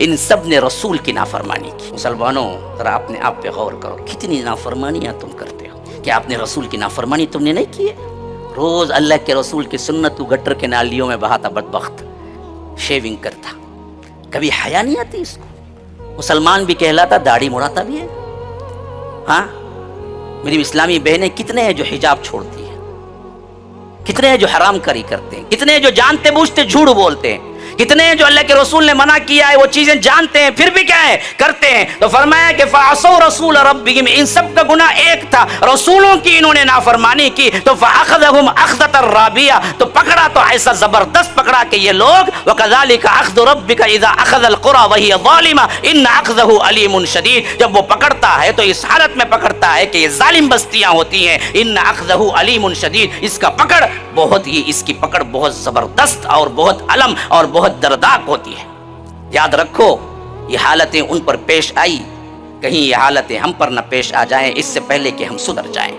ان سب نے رسول کی نافرمانی کی۔ مسلمانوں ذرا اپنے آپ پہ غور کرو، کتنی نافرمانیاں تم کرتے ہو؟ کیا آپ نے رسول کی نافرمانی تم نے نہیں کی ہے؟ روز اللہ کے رسول کی سنت تو گٹر کے نالیوں میں بہاتا بدبخت، شیونگ کرتا، کبھی حیا نہیں آتی اس کو؟ مسلمان بھی کہلاتا، داڑھی مڑاتا بھی ہے۔ ہاں میری اسلامی بہنیں کتنے ہیں جو حجاب چھوڑتی ہیں، کتنے ہیں جو حرام کاری کرتے ہیں، کتنے ہیں جو جانتے بوجھتے جھوٹ بولتے ہیں، کتنے ہیں جو اللہ کے رسول نے منع کیا ہے وہ چیزیں جانتے ہیں پھر بھی کیا ہے کرتے ہیں۔ تو فرمایا کہ فَعَصَوْا رَسُولَ رَبِّهِمْ، ان سب کا گناہ ایک تھا، رسولوں کی انہوں نے نافرمانی کی، تو فَأَخَذَهُمْ أَخْذَةً رَابِيَةً، تو پکڑا تو ایسا زبردست پکڑا کہ یہ لوگ وَكَذَلِكَ أَخْذُ رَبِّكَ إِذَا أَخَذَ الْقُرَى وَهِيَ ظَالِمَةٌ إِنَّ أَخْذَهُ أَلِيمٌ شَدِيدٌ، جب وہ پکڑتا ہے تو اس حالت میں پکڑتا ہے کہ یہ ظالم بستیاں ہوتی ہیں، إِنَّ أَخْذَهُ أَلِيمٌ شَدِيدٌ، اس کا پکڑ بہت ہی، اس کی پکڑ بہت زبردست اور بہت علم اور بہت دردناک ہوتی ہے۔ یاد رکھو یہ حالتیں ان پر پیش آئی، کہیں یہ حالتیں ہم پر نہ پیش آ جائیں اس سے پہلے کہ ہم سدھر جائیں۔